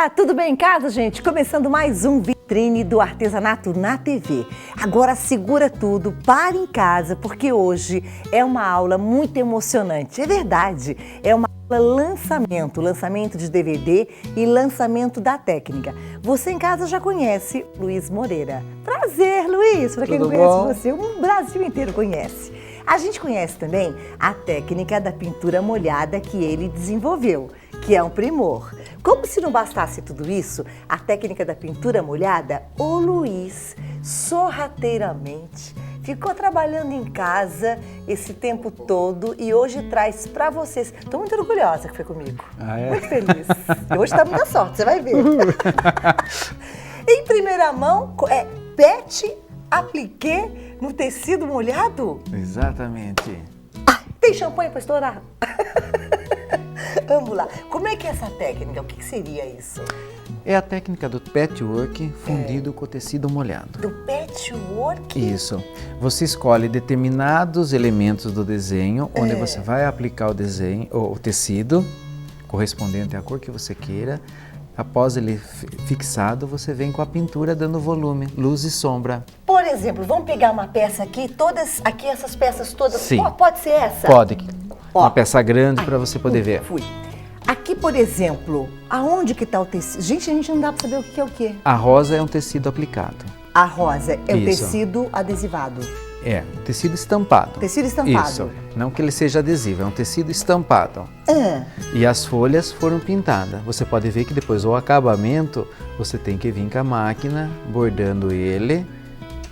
Olá, tudo bem em casa, gente? Começando mais um Vitrine do Artesanato na TV. Agora segura tudo, para em casa, porque hoje é uma aula muito emocionante. É verdade, é uma aula lançamento de DVD e lançamento da técnica. Você em casa já conhece Luiz Moreira. Prazer, Luiz, para quem não conhece você, o Brasil inteiro conhece. A gente conhece também a técnica da pintura molhada que ele desenvolveu, que é um primor. Como se não bastasse tudo isso, a técnica da pintura molhada, o Luiz, sorrateiramente, ficou trabalhando em casa esse tempo todo e hoje traz para vocês. Estou muito orgulhosa que foi comigo. Ah, é? Muito feliz. Hoje está muita sorte, você vai ver. Em primeira mão, pet apliqué no tecido molhado? Exatamente. Ah, tem champanhe para estourar? Vamos lá. Como é que é essa técnica? O que seria isso? É a técnica do patchwork fundido com tecido molhado. Do patchwork? Isso. Você escolhe determinados elementos do desenho, onde você vai aplicar o desenho, o tecido, correspondente à cor que você queira. Após ele fixado, você vem com a pintura dando volume, luz e sombra. Por exemplo, vamos pegar uma peça aqui, essas peças todas. Sim. Pode ser essa? Pode. Ó. Uma peça grande para você poder ver. Fui. Aqui, por exemplo, aonde que está o tecido? Gente, a gente não dá para saber o que é o quê. A rosa é um tecido aplicado. A rosa é o Isso. tecido adesivado. É, tecido estampado. Tecido estampado. Isso. Não que ele seja adesivo, é um tecido estampado. Ah. E as folhas foram pintadas. Você pode ver que depois o acabamento, você tem que vir com a máquina, bordando ele,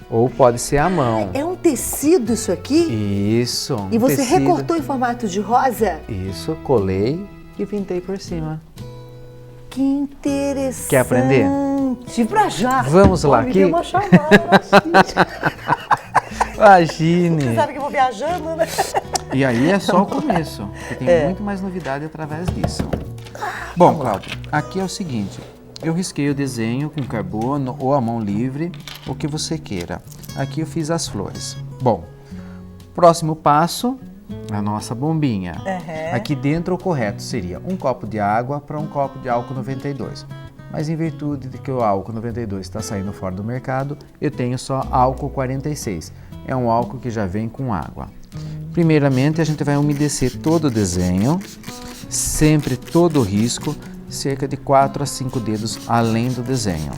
ou pode ser à mão. É um tecido isso aqui? Isso. E você tecido. recortou em formato de rosa? Isso, colei e pintei por cima. Que interessante. Quer aprender? Pra já. Vamos lá, me aqui. deu uma chamada. Imagine! Você sabe que eu vou viajando, né? E aí é só o começo, porque tem muito mais novidade através disso. Bom, Cláudio, aqui é o seguinte, eu risquei o desenho com carbono ou a mão livre, o que você queira. Aqui eu fiz as flores. Bom, próximo passo, a nossa bombinha. Aqui dentro o correto seria um copo de água para um copo de álcool 92. Mas em virtude de que o álcool 92 está saindo fora do mercado, eu tenho só álcool 46. É um álcool que já vem com água. Primeiramente, a gente vai umedecer todo o desenho, sempre todo o risco, cerca de 4 a 5 dedos além do desenho.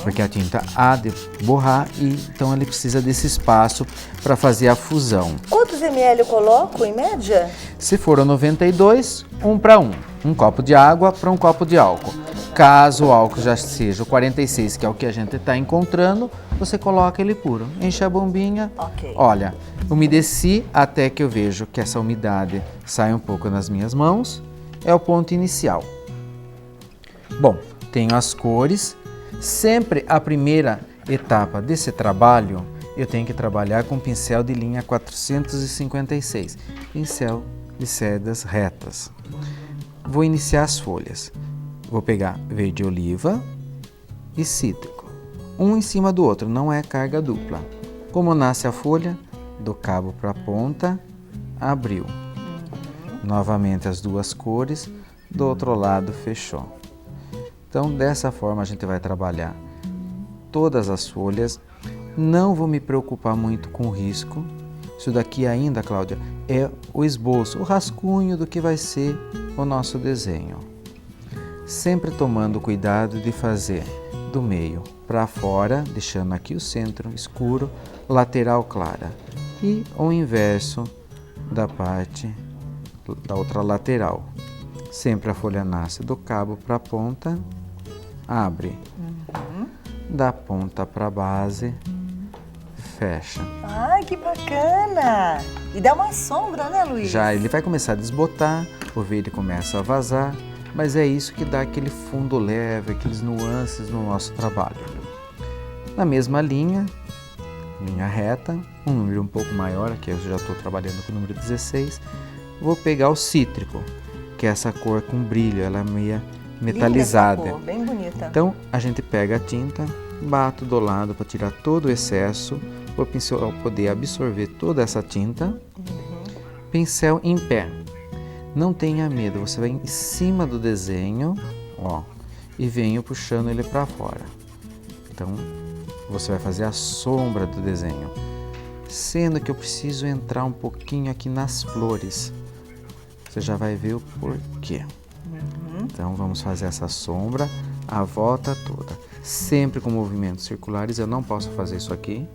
Porque a tinta há de borrar e então ele precisa desse espaço para fazer a fusão. Quantos ml eu coloco, em média? Se for o 92, 1 para 1. Um copo de água para um copo de álcool. Caso o álcool já seja o 46, que é o que a gente está encontrando, você coloca ele puro. Enche a bombinha. Ok. Olha, umedeci até que eu vejo que essa umidade sai um pouco nas minhas mãos. É o ponto inicial. Bom, tenho as cores. Sempre a primeira etapa desse trabalho, eu tenho que trabalhar com pincel de linha 456. Pincel de cerdas retas. Vou iniciar as folhas. Vou pegar verde oliva e cítrico. Um em cima do outro, não é carga dupla. Como nasce a folha, do cabo para a ponta, abriu. Novamente as duas cores, do outro lado fechou. Então dessa forma a gente vai trabalhar todas as folhas. Não vou me preocupar muito com o risco. Isso daqui ainda, Cláudia, é o esboço, o rascunho do que vai ser o nosso desenho. Sempre tomando cuidado de fazer do meio para fora, deixando aqui o centro escuro, lateral clara. E o inverso da parte da outra lateral. Sempre a folha nasce do cabo para a ponta, abre. Da ponta para a base, fecha. Ai, que bacana! E dá uma sombra, né, Luiz? Já ele vai começar a desbotar, o verde começa a vazar, mas é isso que dá aquele fundo leve, aqueles nuances no nosso trabalho. Na mesma linha reta, um número um pouco maior, aqui eu já estou trabalhando com o número 16, vou pegar o cítrico, que é essa cor com brilho, ela é meio metalizada. Linda essa cor, bem bonita. Então a gente pega a tinta, bato do lado para tirar todo o excesso, para o pincel poder absorver toda essa tinta. Pincel em pé. Não tenha medo, você vai em cima do desenho, ó, e venho puxando ele para fora. Então, você vai fazer a sombra do desenho. Sendo que eu preciso entrar um pouquinho aqui nas flores. Você já vai ver o porquê. Então, vamos fazer essa sombra a volta toda. Sempre com movimentos circulares, eu não posso fazer isso aqui.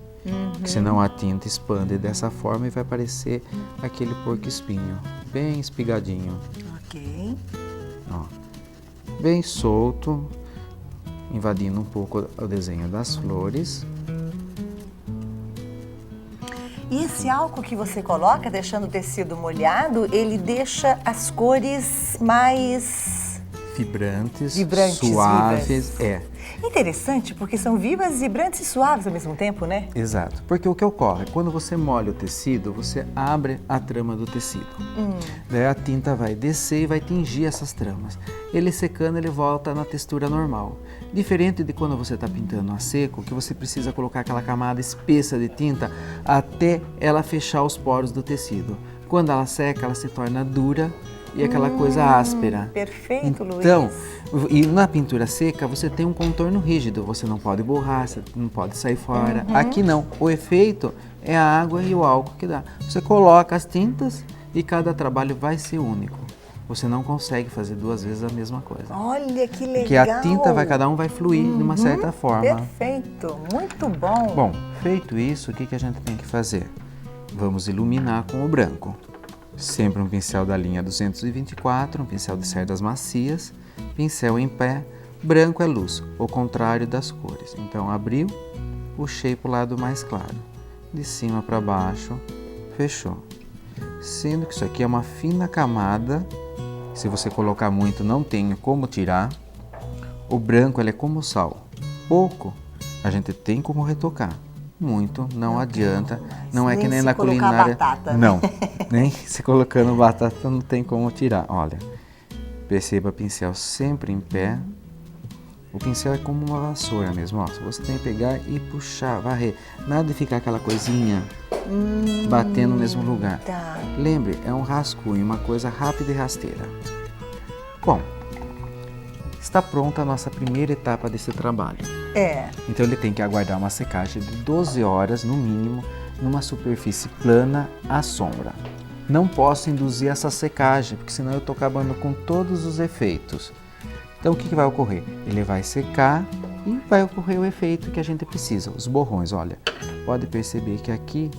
Porque senão a tinta expande dessa forma e vai parecer aquele porco-espinho, bem espigadinho. Ok. Ó, bem solto, invadindo um pouco o desenho das flores. E esse álcool que você coloca, deixando o tecido molhado, ele deixa as cores mais Vibrantes, vibrantes, suaves. vivas. É. Interessante, porque são vivas, vibrantes e suaves ao mesmo tempo, né? Exato, porque o que ocorre? Quando você molha o tecido, você abre a trama do tecido. Daí a tinta vai descer e vai tingir essas tramas. Ele secando, ele volta na textura normal. Diferente de quando você está pintando a seco, que você precisa colocar aquela camada espessa de tinta até ela fechar os poros do tecido. Quando ela seca, ela se torna dura e aquela coisa áspera. Perfeito, Luiz. Então, e na pintura seca você tem um contorno rígido, você não pode borrar, você não pode sair fora. Aqui não, o efeito é a água e o álcool que dá. Você coloca as tintas e cada trabalho vai ser único. Você não consegue fazer duas vezes a mesma coisa. Olha que legal. Porque a tinta cada um vai fluir de uma certa forma. Perfeito, muito bom. Bom, feito isso, o que a gente tem que fazer? Vamos iluminar com o branco. Sempre um pincel da linha 224, um pincel de cerdas macias, pincel em pé, branco é luz, o contrário das cores. Então, abriu, puxei para o lado mais claro, de cima para baixo, fechou. Sendo que isso aqui é uma fina camada, se você colocar muito não tem como tirar. O branco ele é como sal, pouco a gente tem como retocar. Muito, não adianta, não é que nem na culinária. Batata, né? Não, nem se colocando batata não tem como tirar. Olha, perceba pincel sempre em pé. O pincel é como uma vassoura mesmo, ó. Você tem que pegar e puxar, varrer. Nada de ficar aquela coisinha batendo no mesmo lugar. Tá. Lembre, é um rascunho, uma coisa rápida e rasteira. Bom, está pronta a nossa primeira etapa desse trabalho. Então ele tem que aguardar uma secagem de 12 horas no mínimo numa superfície plana à sombra. Não posso induzir essa secagem, porque senão eu estou acabando com todos os efeitos. Então o que vai ocorrer? Ele vai secar e vai ocorrer o efeito que a gente precisa, os borrões. Olha, pode perceber que aqui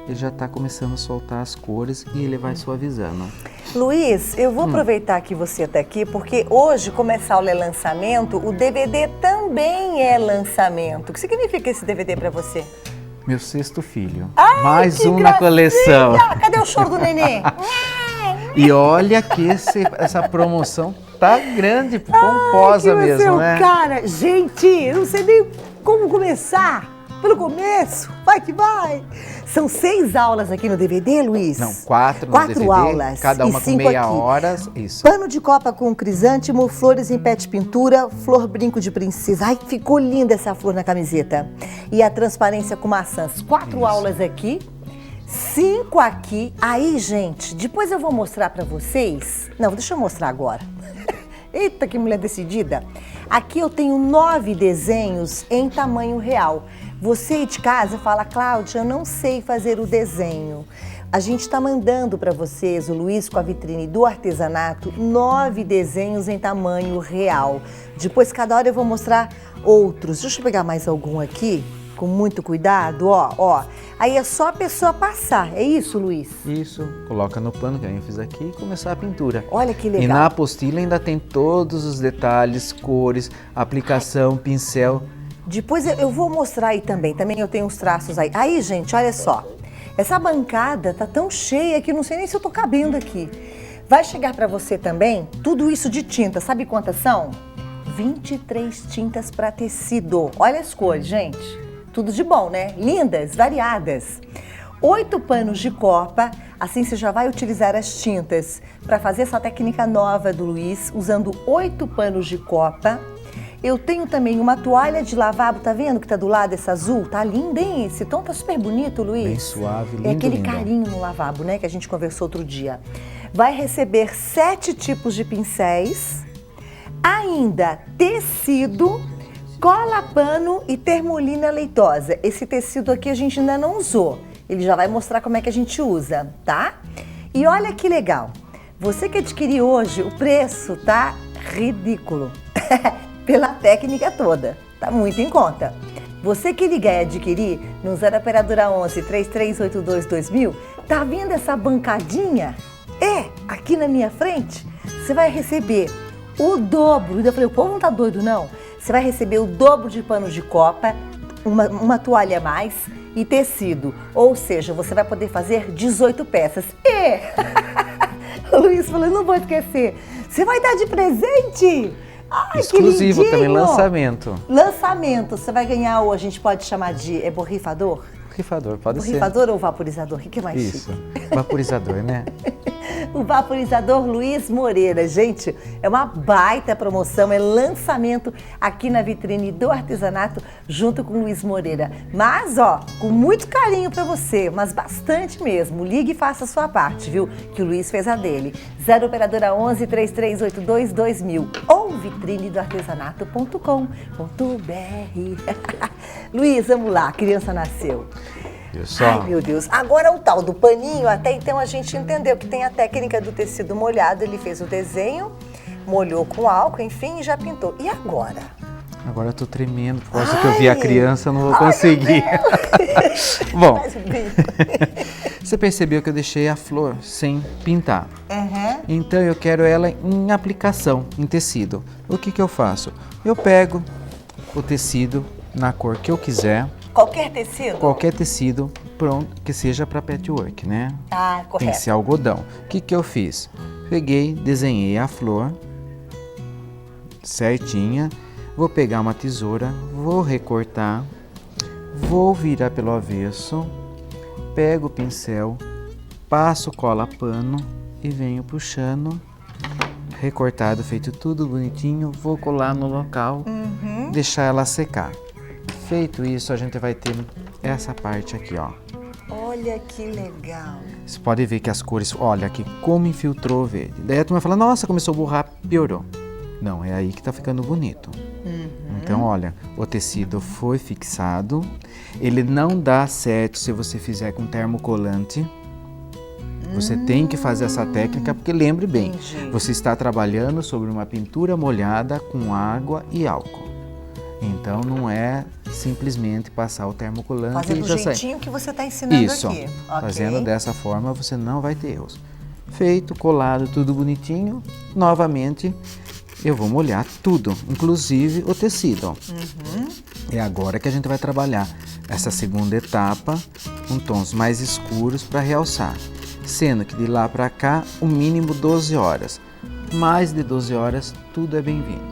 ele já está começando a soltar as cores e ele vai suavizando. Luiz, eu vou aproveitar que você está aqui, porque hoje, como essa aula é lançamento, o DVD também é lançamento. O que significa esse DVD para você? Meu sexto filho. Ai, mais que um gracinha! na coleção. Cadê o choro do nenê? E olha que essa promoção tá grande, pomposa Ai, que mesmo, você é né? o cara. Gente, eu não sei nem como começar. Pelo começo, vai que vai. São 6 aulas aqui no DVD, Luiz? Não, 4 no 4 DVD, aulas. cada uma e com 5 meia aqui. hora, isso. Pano de copa com crisântemo, flores em pé de pintura, flor brinco de princesa. Ai, ficou linda essa flor na camiseta. E a transparência com maçãs. 4 aulas aqui, 5 aqui. Aí, gente, depois eu vou mostrar pra vocês. Não, deixa eu mostrar agora. Eita, que mulher decidida. Aqui eu tenho 9 desenhos em tamanho real. Você aí de casa fala, Cláudia, eu não sei fazer o desenho. A gente está mandando para vocês, o Luiz com a vitrine do artesanato, 9 desenhos em tamanho real. Depois, cada hora eu vou mostrar outros. Deixa eu pegar mais algum aqui, com muito cuidado, ó. Aí é só a pessoa passar, é isso, Luiz? Isso, coloca no pano que eu fiz aqui e começar a pintura. Olha que legal. E na apostila ainda tem todos os detalhes, cores, aplicação, pincel. Depois eu vou mostrar aí também eu tenho uns traços aí. Aí, gente, olha só. Essa bancada tá tão cheia que não sei nem se eu tô cabendo aqui. Vai chegar para você também tudo isso de tinta. Sabe quantas são? 23 tintas para tecido. Olha as cores, gente. Tudo de bom, né? Lindas, variadas. 8 panos de copa. Assim você já vai utilizar as tintas para fazer essa técnica nova do Luiz, usando 8 panos de copa. Eu tenho também uma toalha de lavabo, tá vendo que tá do lado essa azul? Tá linda, hein? Esse tom tá super bonito, Luiz. Bem suave, lindo, é aquele lindo. carinho no lavabo, né? Que a gente conversou outro dia. Vai receber 7 tipos de pincéis. Ainda tecido, cola pano e termolina leitosa. Esse tecido aqui a gente ainda não usou. Ele já vai mostrar como é que a gente usa, tá? E olha que legal. Você que adquirir hoje, o preço tá ridículo. Pela técnica toda. Tá muito em conta. Você que ligar e adquirir no 0 operadora 11 3382 2000, tá vendo essa bancadinha? Aqui na minha frente, você vai receber o dobro. Eu falei, o povo não tá doido, não? Você vai receber o dobro de pano de copa, uma toalha a mais e tecido. Ou seja, você vai poder fazer 18 peças. O Luiz falou, não vou esquecer. Você vai dar de presente? Ai, exclusivo que também, lançamento. Lançamento. Você vai ganhar, ou a gente pode chamar de borrifador? Borrifador, pode ser. Borrifador ou vaporizador? O que é mais Isso, chique? vaporizador, né? O vaporizador Luiz Moreira. Gente, é uma baita promoção, é lançamento aqui na vitrine do artesanato junto com o Luiz Moreira. Mas, com muito carinho pra você, mas bastante mesmo. Ligue e faça a sua parte, viu? Que o Luiz fez a dele. 0 operadora 11 3382 2000 ou vitrinedoartesanato.com.br. Luiz, vamos lá, a criança nasceu. Ai, meu Deus. Agora o tal do paninho, até então a gente entendeu que tem a técnica do tecido molhado. Ele fez o desenho, molhou com álcool, enfim, e já pintou. E agora? Agora eu tô tremendo, por causa que eu vi a criança, eu não vou conseguir. Bom, você percebeu que eu deixei a flor sem pintar. Então eu quero ela em aplicação, em tecido. O que eu faço? Eu pego o tecido na cor que eu quiser. Qualquer tecido? Qualquer tecido, pronto, que seja para patchwork, né? Correto. Tem que ser algodão. O que eu fiz? Peguei, desenhei a flor certinha. Vou pegar uma tesoura, vou recortar, vou virar pelo avesso, pego o pincel, passo cola pano e venho puxando. Recortado, feito tudo bonitinho, vou colar no local, deixar ela secar. Feito isso, a gente vai ter essa parte aqui, ó. Olha que legal. Você pode ver que as cores, olha aqui como infiltrou o verde. Daí a turma fala, nossa, começou a borrar, piorou. Não, é aí que tá ficando bonito. Então, olha, o tecido foi fixado. Ele não dá certo se você fizer com termocolante. Você tem que fazer essa técnica, porque lembre bem, você está trabalhando sobre uma pintura molhada com água e álcool. Então não é simplesmente passar o termocolante fazer e do já jeitinho que você está ensinando isso, aqui. fazendo dessa forma você não vai ter erros. Feito, colado, tudo bonitinho, novamente eu vou molhar tudo, inclusive o tecido. É agora que a gente vai trabalhar essa segunda etapa com tons mais escuros para realçar. Sendo que de lá para cá, o mínimo 12 horas. Mais de 12 horas, tudo é bem-vindo.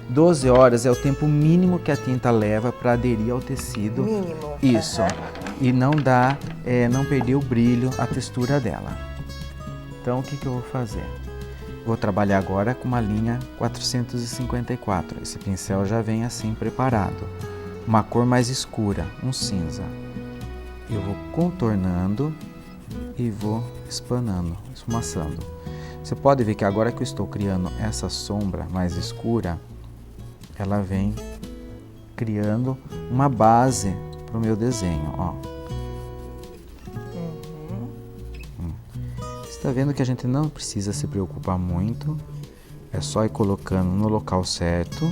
12 horas é o tempo mínimo que a tinta leva para aderir ao tecido. Mínimo. Isso. E não dá, não perder o brilho, a textura dela. Então, o que eu vou fazer? Vou trabalhar agora com uma linha 454. Esse pincel já vem assim preparado. Uma cor mais escura, um cinza. Eu vou contornando e vou espanando, esfumaçando. Você pode ver que agora que eu estou criando essa sombra mais escura, ela vem criando uma base para o meu desenho, ó. Você está vendo que a gente não precisa se preocupar muito, é só ir colocando no local certo.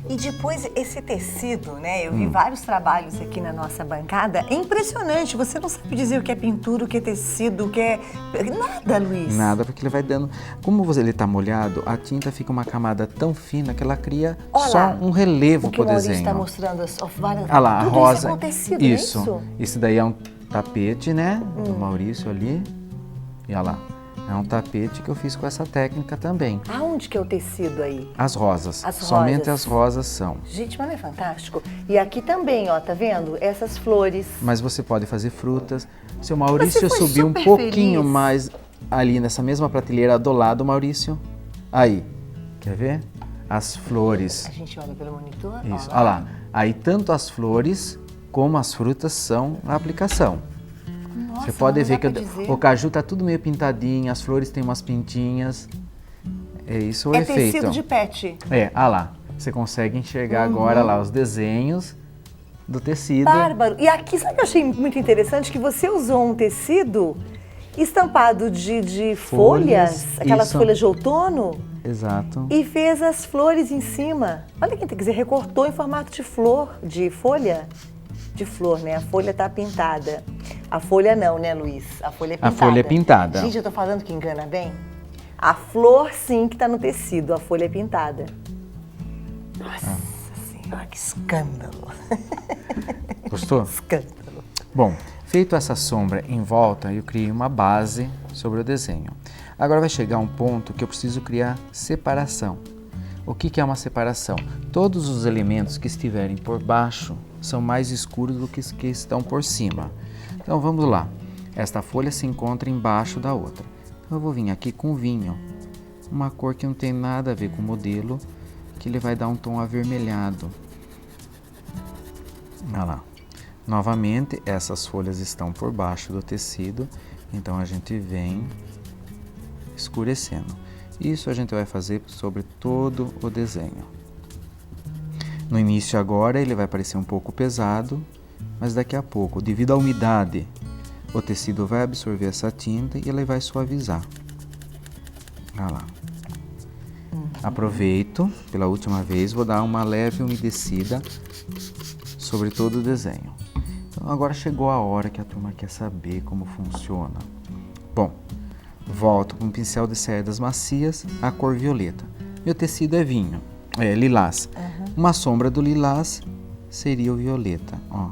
E depois esse tecido, né? Eu vi vários trabalhos aqui na nossa bancada. É impressionante, você não sabe dizer o que é pintura, o que é tecido, o que é... Nada, Luiz. Nada, porque ele vai dando... Como ele está molhado, a tinta fica uma camada tão fina que ela cria só um relevo pro desenho. O que o Maurício está mostrando várias... Olha lá, a rosa. Isso é com tecido, isso. Isso. Esse daí é um tapete, né? Do Maurício ali. E olha lá. É um tapete que eu fiz com essa técnica também. Aonde que é o tecido aí? As rosas. Somente as rosas são. Gente, mas não é fantástico? E aqui também, ó, tá vendo? Essas flores. Mas você pode fazer frutas. Seu Maurício subiu um pouquinho mais ali nessa mesma prateleira do lado, Maurício. Aí. Quer ver? As flores. A gente olha pelo monitor. Isso. Olha lá. Aí tanto as flores como as frutas são a aplicação. Nossa, você pode ver que o caju tá tudo meio pintadinho, as flores têm umas pintinhas. É isso o é efeito. tecido de pet. Lá. Você consegue enxergar agora lá os desenhos do tecido. Bárbaro. E aqui, sabe o que eu achei muito interessante? Que você usou um tecido estampado de folhas, aquelas isso. folhas de outono. Exato. E fez as flores em cima. Olha quem quer dizer, recortou em formato de flor, de folha. De flor, né? A folha tá pintada. A folha não, né, Luiz? A folha é A pintada. folha é pintada. Gente, eu tô falando que engana bem? A flor, sim, que tá no tecido. A folha é pintada. Nossa Senhora, que escândalo. Gostou? Escândalo. Bom, feito essa sombra em volta, eu criei uma base sobre o desenho. Agora vai chegar um ponto que eu preciso criar separação. O que é uma separação? Todos os elementos que estiverem por baixo são mais escuros do que os que estão por cima. Então vamos lá. Esta folha se encontra embaixo da outra. Então eu vou vir aqui com vinho, uma cor que não tem nada a ver com o modelo, que ele vai dar um tom avermelhado. Olha lá. Novamente, essas folhas estão por baixo do tecido, então a gente vem escurecendo. Isso a gente vai fazer sobre todo o desenho. No início agora ele vai parecer um pouco pesado, mas daqui a pouco, devido à umidade, o tecido vai absorver essa tinta e ele vai suavizar. Olha lá. Aproveito, pela última vez, vou dar uma leve umedecida sobre todo o desenho. Então agora chegou a hora que a turma quer saber como funciona. Bom, volto com um pincel de cerdas macias, a cor violeta. Meu tecido é vinho, lilás. Uma sombra do lilás seria o violeta. Ó.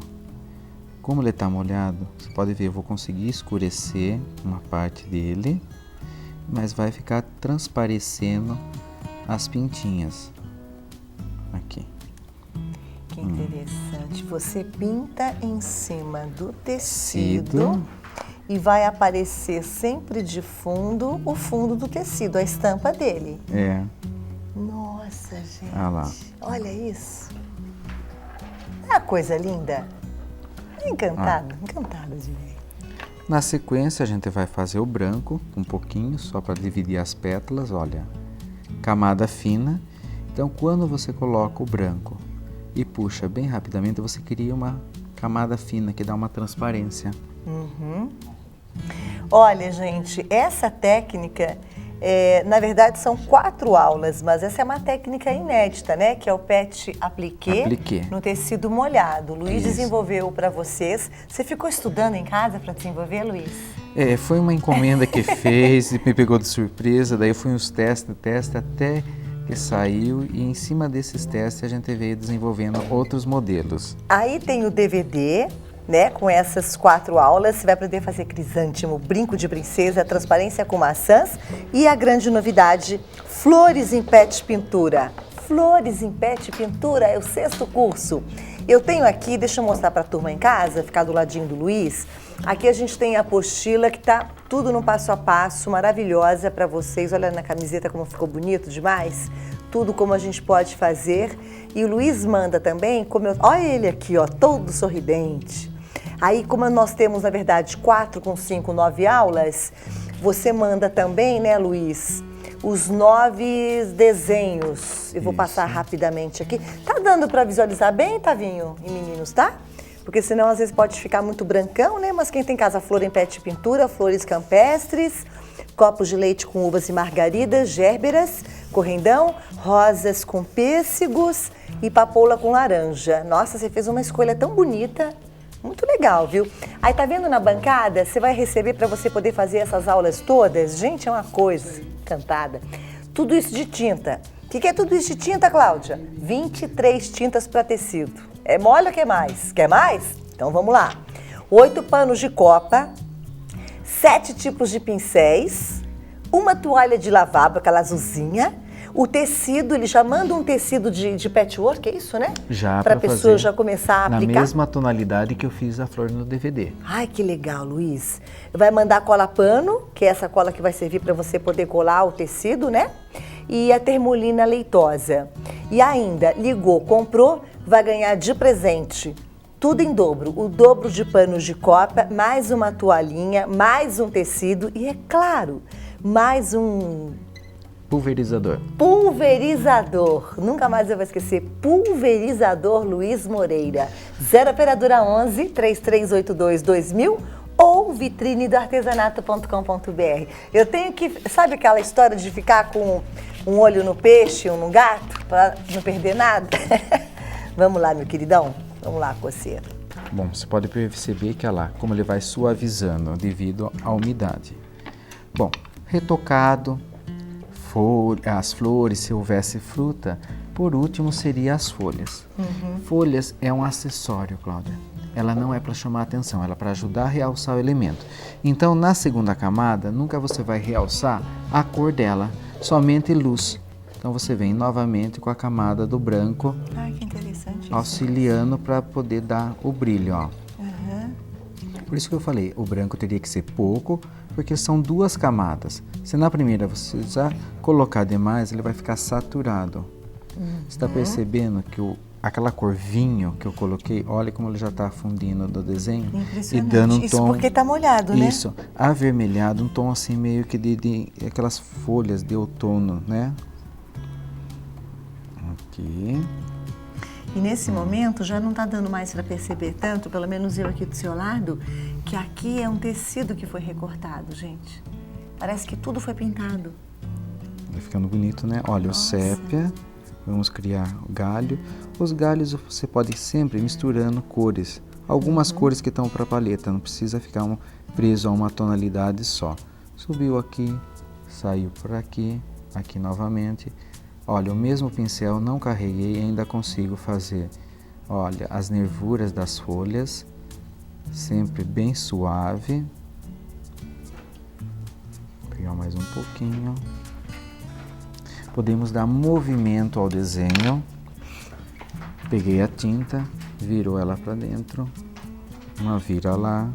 Como ele está molhado, você pode ver, eu vou conseguir escurecer uma parte dele, mas vai ficar transparecendo as pintinhas. Aqui. Que interessante. Você pinta em cima do tecido. E vai aparecer sempre de fundo o fundo do tecido, a estampa dele. Nossa, gente. Olha lá. Olha isso. É uma coisa linda. Encantada, encantada de ver. Na sequência, a gente vai fazer o branco, um pouquinho, só para dividir as pétalas, olha. Camada fina. Então, quando você coloca o branco e puxa bem rapidamente, você cria uma camada fina que dá uma transparência. Olha, gente, essa técnica, na verdade, são 4 aulas, mas essa é uma técnica inédita, né? Que é o pet appliqué no tecido molhado. O Luiz desenvolveu para vocês. Você ficou estudando em casa para desenvolver, Luiz? Foi uma encomenda que fez e me pegou de surpresa, daí eu fui uns testes até que saiu e em cima desses testes a gente veio desenvolvendo outros modelos. Aí tem o DVD, né, com essas 4 aulas, você vai poder fazer crisântemo, brinco de princesa, transparência com maçãs e a grande novidade, flores em pet pintura. Flores em pet pintura é o 6º curso. Eu tenho aqui, deixa eu mostrar para a turma em casa, ficar do ladinho do Luiz. Aqui a gente tem a apostila que tá tudo no passo a passo, maravilhosa para vocês. Olha na camiseta como ficou bonito demais. Tudo como a gente pode fazer. E o Luiz manda também, olha ele aqui, ó, todo sorridente. Aí, como nós temos, na verdade, 4 com 5, 9 aulas, você manda também, né, Luiz, os 9 desenhos. Eu vou passar rapidamente aqui. Tá dando para visualizar bem, Tavinho e meninos, tá? Porque senão, às vezes, pode ficar muito brancão, né? Mas quem tem casa flor em pet pintura, flores campestres, copos de leite com uvas e margaridas, gérberas, correndão, rosas com pêssegos e papoula com laranja. Nossa, você fez uma escolha tão bonita. Muito legal, viu? Aí tá vendo na bancada? Você vai receber para você poder fazer essas aulas todas? Gente, é uma coisa encantada. Tudo isso de tinta. O que é tudo isso de tinta, Cláudia? 23 tintas para tecido. É mole ou quer mais? Quer mais? Então vamos lá. 8 panos de copa, 7 tipos de pincéis, uma toalha de lavar, aquela azulzinha. O tecido, ele já manda um tecido de patchwork, é isso, né? Já, para a pessoa já começar a aplicar. Na mesma tonalidade que eu fiz a flor no DVD. Ai, que legal, Luiz. Vai mandar cola pano, que é essa cola que vai servir para você poder colar o tecido, né? E a termolina leitosa. E ainda, ligou, comprou, vai ganhar de presente tudo em dobro. O dobro de panos de copa, mais uma toalhinha, mais um tecido e, é claro, mais um Pulverizador. Pulverizador. Nunca mais eu vou esquecer. Pulverizador Luiz Moreira. 0 operadora 11 3382 2000 ou vitrine do artesanato.com.br. Eu tenho que... Sabe aquela história de ficar com um olho no peixe, um no gato, para não perder nada? Vamos lá, meu queridão. Vamos lá, coceiro. Bom, você pode perceber que, olha lá, como ele vai suavizando devido à umidade. Bom, retocado, as flores, se houvesse fruta, por último seria as folhas. Folhas é um acessório, Cláudia. Ela não é para chamar atenção, ela é para ajudar a realçar o elemento. Então, na segunda camada, nunca você vai realçar a cor dela, somente luz. Então, você vem novamente com a camada do branco, Ai, que interessante isso. auxiliando para poder dar o brilho, ó. Por isso que eu falei, o branco teria que ser pouco, porque são duas camadas. Se na primeira você já colocar demais, ele vai ficar saturado. Você está percebendo que aquela cor vinho que eu coloquei, olha como ele já está fundindo do desenho e dando um tom... Isso porque está molhado, né? Isso, avermelhado, um tom assim meio que de aquelas folhas de outono, né? Aqui. E nesse momento já não está dando mais para perceber tanto, pelo menos eu aqui do seu lado, que aqui é um tecido que foi recortado, gente. Parece que tudo foi pintado. Vai ficando bonito, né? Olha, Nossa. o sépia, vamos criar o galho. Os galhos você pode ir sempre misturando cores. Algumas cores que estão para a paleta, não precisa ficar preso a uma tonalidade só. Subiu aqui, saiu por aqui, aqui novamente. Olha, o mesmo pincel não carreguei e ainda consigo fazer, olha, as nervuras das folhas, sempre bem suave. Vou pegar mais um pouquinho. Podemos dar movimento ao desenho. Peguei a tinta, virou ela para dentro, uma vira lá,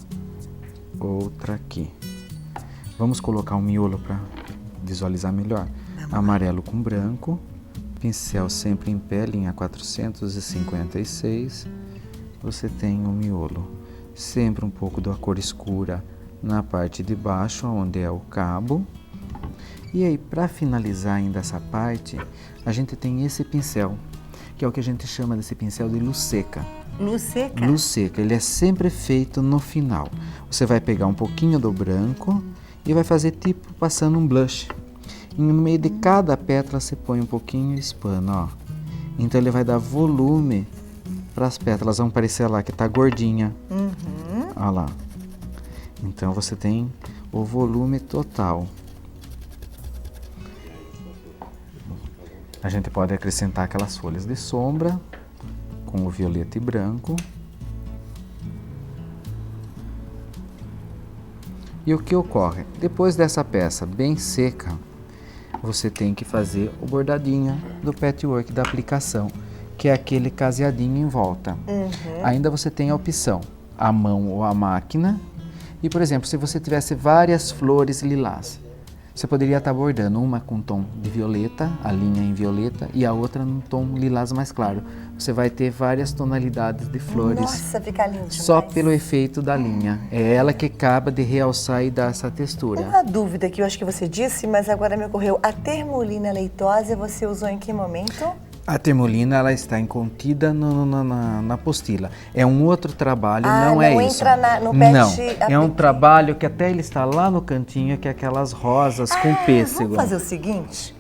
outra aqui. Vamos colocar um miolo para visualizar melhor. Amarelo com branco, pincel sempre em pé, linha 456, você tem um miolo, sempre um pouco da cor escura na parte de baixo, onde é o cabo. E aí, para finalizar ainda essa parte, a gente tem esse pincel, que é o que a gente chama desse pincel de luz seca. Luz seca? Luz seca, ele é sempre feito no final. Você vai pegar um pouquinho do branco e vai fazer tipo passando um blush. E no meio de cada pétala você põe um pouquinho e espana, ó. Então ele vai dar volume para as pétalas, vão parecer lá que tá gordinha. Olha lá. Então você tem o volume total. A gente pode acrescentar aquelas folhas de sombra com o violeta e branco. E o que ocorre? Depois dessa peça bem seca, você tem que fazer o bordadinho do patchwork da aplicação, que é aquele caseadinho em volta. Ainda você tem a opção, a mão ou a máquina. E, por exemplo, se você tivesse várias flores lilás, você poderia estar bordando uma com tom de violeta, a linha em violeta, e a outra num tom lilás mais claro. Você vai ter várias tonalidades de flores. Nossa, fica lindo demais. Só pelo efeito da linha. É ela que acaba de realçar e dar essa textura. Uma dúvida que eu acho que você disse, mas agora me ocorreu. A termolina leitosa você usou em que momento? A termolina, ela está contida na apostila. É um outro trabalho, não é isso. Não entra no patch. Não, é um trabalho que até ele está lá no cantinho, que é aquelas rosas com pêssego. Vamos fazer o seguinte.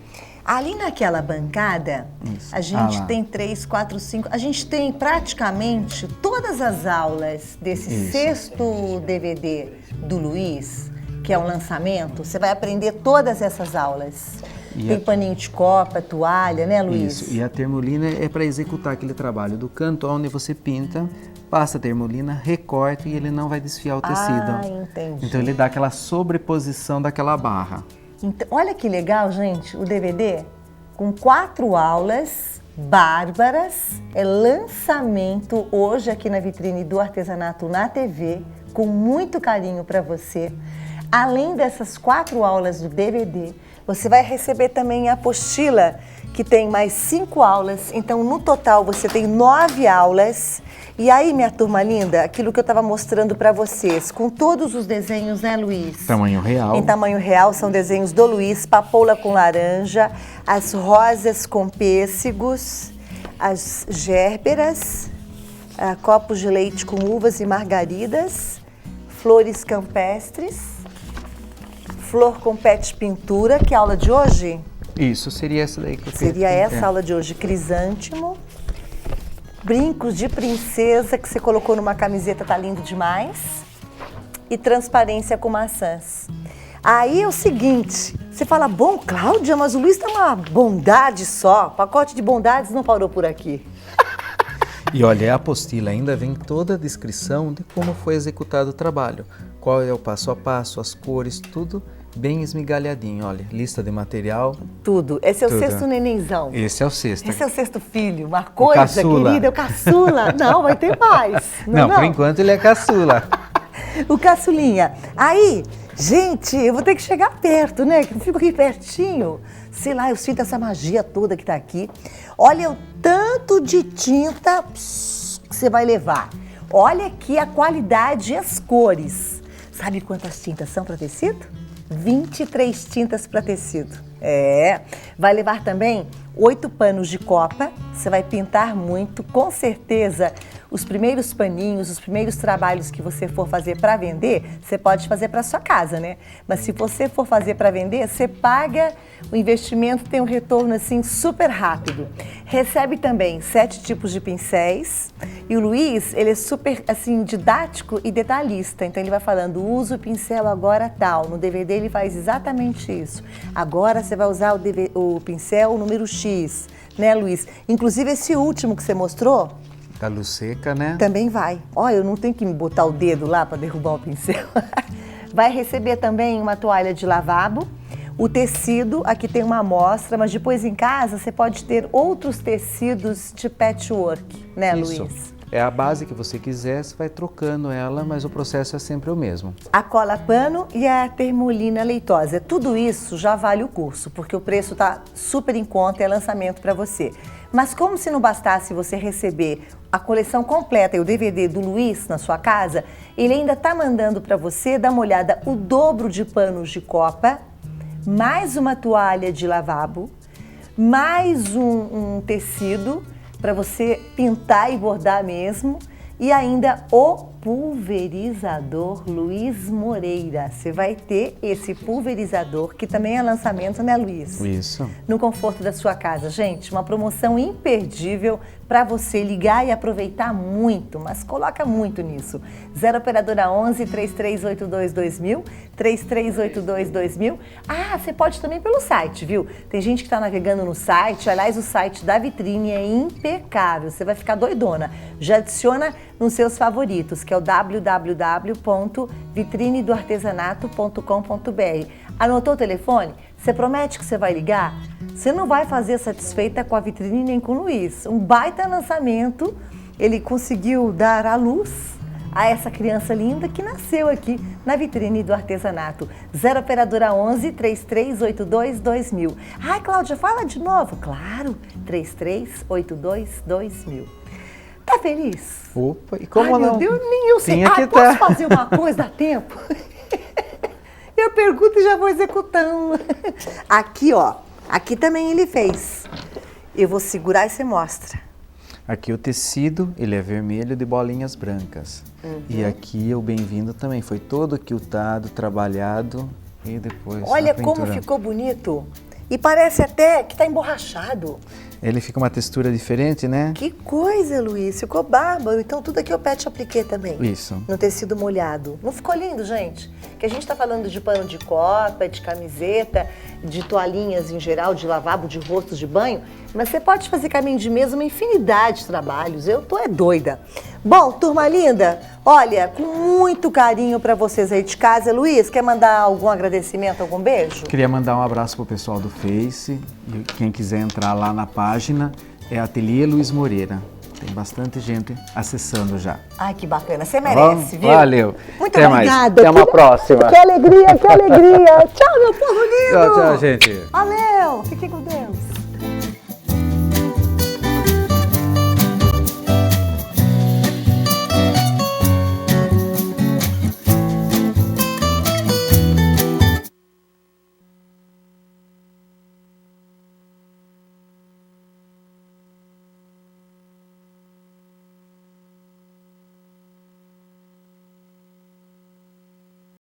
Ali naquela bancada, Isso. a gente lá. tem 3, 4, 5... A gente tem praticamente todas as aulas desse Isso. 6º DVD do Luiz, que é um lançamento. Você vai aprender todas essas aulas. Tem paninho de copa, toalha, né, Luiz? Isso, e a termolina é para executar aquele trabalho do canto onde você pinta, passa a termolina, recorta e ele não vai desfiar o tecido. Ah, entendi. Então ele dá aquela sobreposição daquela barra. Então, olha que legal, gente, o DVD com 4 aulas bárbaras. É lançamento hoje aqui na vitrine do Artesanato na TV, com muito carinho para você. Além dessas 4 aulas do DVD, você vai receber também a apostila, que tem mais 5 aulas. Então, no total, você tem 9 aulas. E aí, minha turma linda, aquilo que eu estava mostrando para vocês, com todos os desenhos, né, Luiz? Tamanho real. Em tamanho real, são desenhos do Luiz, papoula com laranja, as rosas com pêssegos, as gérberas, copos de leite com uvas e margaridas, flores campestres, flor com pet pintura, que é a aula de hoje? Isso, seria essa daí que eu Seria essa a aula de hoje, crisântemo, brincos de princesa que você colocou numa camiseta, tá lindo demais, e transparência com maçãs. Aí é o seguinte, você fala, bom, Cláudia, mas o Luiz tá uma bondade só, pacote de bondades não parou por aqui. E olha, a apostila ainda vem toda a descrição de como foi executado o trabalho, qual é o passo a passo, as cores, tudo bem esmigalhadinho, olha, lista de material. Tudo. Esse é o Tudo. sexto nenenzão. Esse é o sexto. Esse é o sexto filho. Uma coisa, caçula. querida, é o caçula. Não, vai ter mais. Não, por enquanto ele é caçula. O caçulinha. Aí, gente, eu vou ter que chegar perto, né? Que eu fico aqui pertinho. Sei lá, eu sinto essa magia toda que tá aqui. Olha o tanto de tinta que você vai levar. Olha aqui a qualidade e as cores. Sabe quantas tintas são para tecido? 23 tintas para tecido. Vai levar também 8 panos de copa. Você vai pintar muito, com certeza. Os primeiros paninhos, os primeiros trabalhos que você for fazer para vender, você pode fazer para sua casa, né? Mas se você for fazer para vender, você paga o investimento, tem um retorno assim super rápido. Recebe também 7 tipos de pincéis e o Luiz, ele é super assim didático e detalhista. Então ele vai falando, usa o pincel agora tal. No DVD ele faz exatamente isso. Agora você vai usar o pincel número X, né, Luiz? Inclusive esse último que você mostrou, Da luz seca, né? também vai. Olha, eu não tenho que botar o dedo lá para derrubar o pincel. Vai receber também uma toalha de lavabo, o tecido, aqui tem uma amostra, mas depois em casa você pode ter outros tecidos de patchwork, né, Isso. Luiz? É a base que você quiser, você vai trocando ela, mas o processo é sempre o mesmo. A cola pano e a termolina leitosa. Tudo isso já vale o curso, porque o preço está super em conta, é lançamento para você. Mas como se não bastasse você receber a coleção completa e o DVD do Luiz na sua casa, ele ainda está mandando para você dar uma olhada o dobro de panos de copa, mais uma toalha de lavabo, mais um tecido para você pintar e bordar mesmo, e ainda o pulverizador Luiz Moreira. Você vai ter esse pulverizador, que também é lançamento, né, Luiz? Isso. No conforto da sua casa. Gente, uma promoção imperdível para você ligar e aproveitar muito, mas coloca muito nisso. 0 operadora 11 3382 2000, 3382 2000. Ah, você pode também pelo site, viu? Tem gente que está navegando no site, aliás, o site da Vitrine é impecável, você vai ficar doidona. Já adiciona nos seus favoritos, que é o www.vitrinedoartesanato.com.br. Anotou o telefone? Você promete que você vai ligar? Você não vai fazer satisfeita com a Vitrine nem com o Luiz. Um baita lançamento, ele conseguiu dar à luz a essa criança linda que nasceu aqui na Vitrine do Artesanato. 0 operadora 11 3382 2000. Ai, Cláudia, fala de novo. Claro, 3382 2000. Tá feliz? Opa, e como Ai, não? Meu Deus, nem eu sei. Tinha que Posso tá. fazer uma coisa? Dá tempo? Eu pergunto e já vou executando. Aqui, ó. Aqui também ele fez. Eu vou segurar e você mostra. Aqui o tecido, ele é vermelho de bolinhas brancas. E aqui o bem-vindo também foi todo quiltado, trabalhado e depois Olha a como pintura. ficou bonito. E parece até que tá emborrachado. Ele fica uma textura diferente, né? Que coisa, Luiz. Ficou bárbaro. Então tudo aqui eu pet apliqué também. Isso. No tecido molhado. Não ficou lindo, gente? Que a gente tá falando de pano de copa, de camiseta, de toalhinhas em geral, de lavabo, de rostos de banho. Mas você pode fazer caminho de mesa uma infinidade de trabalhos. Eu tô doida. Bom, turma linda, olha, com muito carinho pra vocês aí de casa. Luiz, quer mandar algum agradecimento, algum beijo? Queria mandar um abraço pro pessoal do Face. E quem quiser entrar lá na página é Ateliê Luiz Moreira. Tem bastante gente acessando já. Ai, que bacana. Você Tá bom? merece, viu? Valeu. Muito Até mais. obrigada. Até uma próxima. Que alegria, que alegria. Tchau, meu povo lindo. Tchau, tchau, gente. Valeu. Fiquem com Deus.